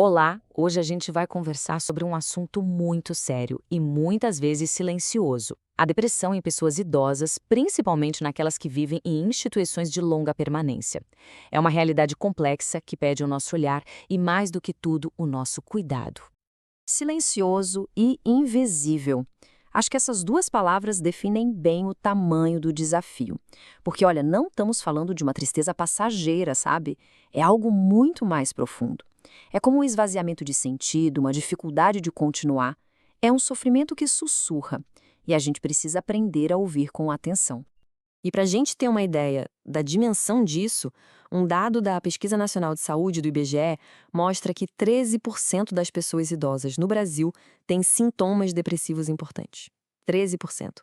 Olá, hoje a gente vai conversar sobre um assunto muito sério e muitas vezes silencioso: a depressão em pessoas idosas, principalmente naquelas que vivem em instituições de longa permanência. É uma realidade complexa que pede o nosso olhar e, mais do que tudo, o nosso cuidado. Silencioso e invisível. Acho que essas duas palavras definem bem o tamanho do desafio. Porque, olha, não estamos falando de uma tristeza passageira, sabe? É algo muito mais profundo. É como um esvaziamento de sentido, uma dificuldade de continuar. É um sofrimento que sussurra. E a gente precisa aprender a ouvir com atenção. E para a gente ter uma ideia da dimensão disso, um dado da Pesquisa Nacional de Saúde do IBGE mostra que 13% das pessoas idosas no Brasil têm sintomas depressivos importantes. 13%.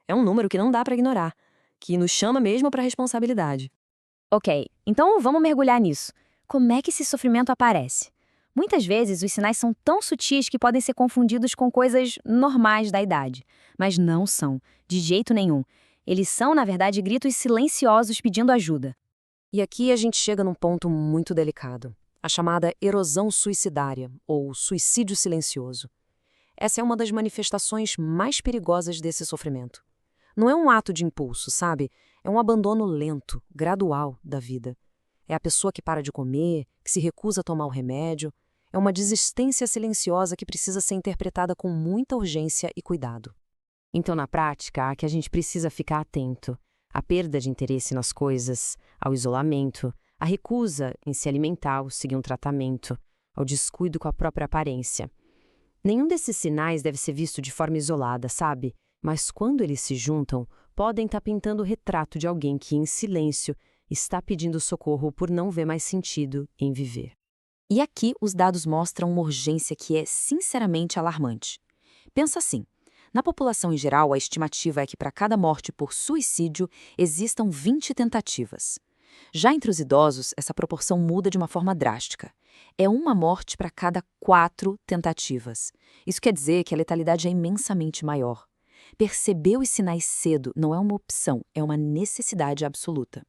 É um número que não dá para ignorar, que nos chama mesmo para a responsabilidade. Ok, então vamos mergulhar nisso. Como é que esse sofrimento aparece? Muitas vezes os sinais são tão sutis que podem ser confundidos com coisas normais da idade. Mas não são, de jeito nenhum. Eles são, na verdade, gritos silenciosos pedindo ajuda. E aqui a gente chega num ponto muito delicado: a chamada erosão suicidária, ou suicídio silencioso. Essa é uma das manifestações mais perigosas desse sofrimento. Não é um ato de impulso, sabe? É um abandono lento, gradual da vida. É a pessoa que para de comer, que se recusa a tomar o remédio. É uma desistência silenciosa que precisa ser interpretada com muita urgência e cuidado. Então, na prática, há que a gente precisa ficar atento à perda de interesse nas coisas, ao isolamento, à recusa em se alimentar ou seguir um tratamento, ao descuido com a própria aparência. Nenhum desses sinais deve ser visto de forma isolada, sabe? Mas quando eles se juntam, podem estar pintando o retrato de alguém que, em silêncio, está pedindo socorro por não ver mais sentido em viver. E aqui os dados mostram uma urgência que é sinceramente alarmante. Pensa assim: na população em geral, a estimativa é que para cada morte por suicídio existam 20 tentativas. Já entre os idosos, essa proporção muda de uma forma drástica. É uma morte para cada 4 tentativas. Isso quer dizer que a letalidade é imensamente maior. Perceber os sinais cedo não é uma opção, é uma necessidade absoluta.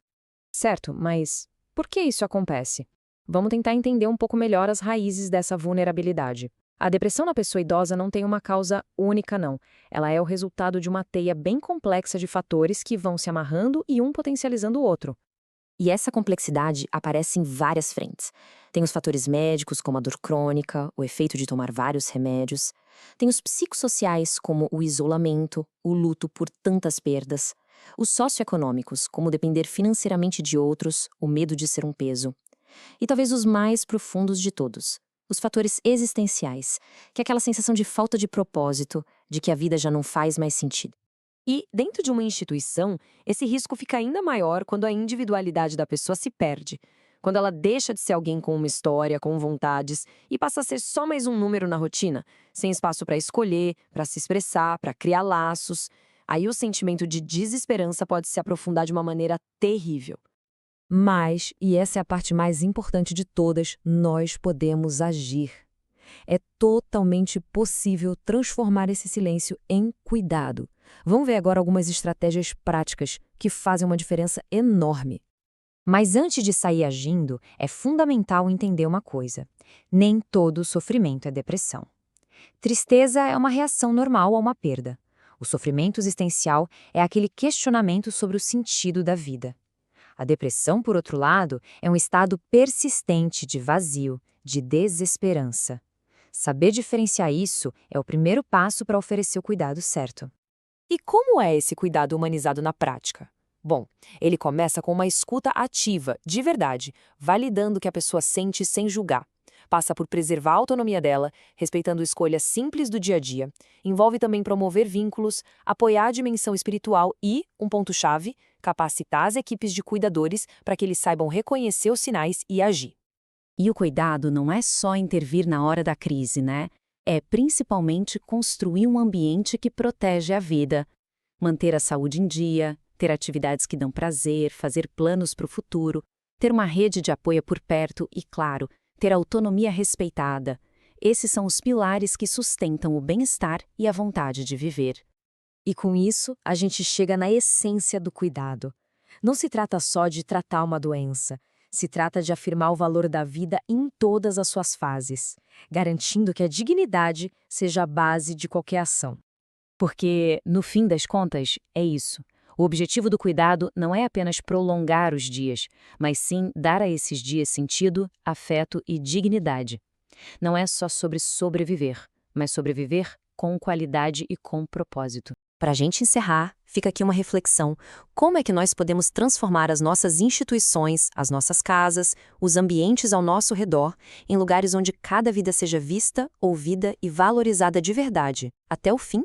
Certo, mas por que isso acontece? Vamos tentar entender um pouco melhor as raízes dessa vulnerabilidade. A depressão na pessoa idosa não tem uma causa única, não. Ela é o resultado de uma teia bem complexa de fatores que vão se amarrando e um potencializando o outro. E essa complexidade aparece em várias frentes. Tem os fatores médicos, como a dor crônica, o efeito de tomar vários remédios. Tem os psicossociais, como o isolamento, o luto por tantas perdas. Os socioeconômicos, como depender financeiramente de outros, o medo de ser um peso. E talvez os mais profundos de todos, os fatores existenciais, que é aquela sensação de falta de propósito, de que a vida já não faz mais sentido. E, dentro de uma instituição, esse risco fica ainda maior quando a individualidade da pessoa se perde. Quando ela deixa de ser alguém com uma história, com vontades, e passa a ser só mais um número na rotina, sem espaço para escolher, para se expressar, para criar laços. Aí o sentimento de desesperança pode se aprofundar de uma maneira terrível. Mas, e essa é a parte mais importante de todas, nós podemos agir. É totalmente possível transformar esse silêncio em cuidado. Vamos ver agora algumas estratégias práticas que fazem uma diferença enorme. Mas antes de sair agindo, é fundamental entender uma coisa: nem todo sofrimento é depressão. Tristeza é uma reação normal a uma perda. O sofrimento existencial é aquele questionamento sobre o sentido da vida. A depressão, por outro lado, é um estado persistente de vazio, de desesperança. Saber diferenciar isso é o primeiro passo para oferecer o cuidado certo. E como é esse cuidado humanizado na prática? Bom, ele começa com uma escuta ativa, de verdade, validando o que a pessoa sente sem julgar. Passa por preservar a autonomia dela, respeitando escolhas simples do dia a dia. Envolve também promover vínculos, apoiar a dimensão espiritual e, um ponto-chave, capacitar as equipes de cuidadores para que eles saibam reconhecer os sinais e agir. E o cuidado não é só intervir na hora da crise, né? É principalmente construir um ambiente que protege a vida, manter a saúde em dia, ter atividades que dão prazer, fazer planos para o futuro, ter uma rede de apoio por perto e, claro, ter autonomia respeitada. Esses são os pilares que sustentam o bem-estar e a vontade de viver. E com isso, a gente chega na essência do cuidado. Não se trata só de tratar uma doença. Se trata de afirmar o valor da vida em todas as suas fases, garantindo que a dignidade seja a base de qualquer ação. Porque, no fim das contas, é isso. O objetivo do cuidado não é apenas prolongar os dias, mas sim dar a esses dias sentido, afeto e dignidade. Não é só sobre sobreviver, mas sobreviver com qualidade e com propósito. Para a gente encerrar, fica aqui uma reflexão. Como é que nós podemos transformar as nossas instituições, as nossas casas, os ambientes ao nosso redor, em lugares onde cada vida seja vista, ouvida e valorizada de verdade, até o fim?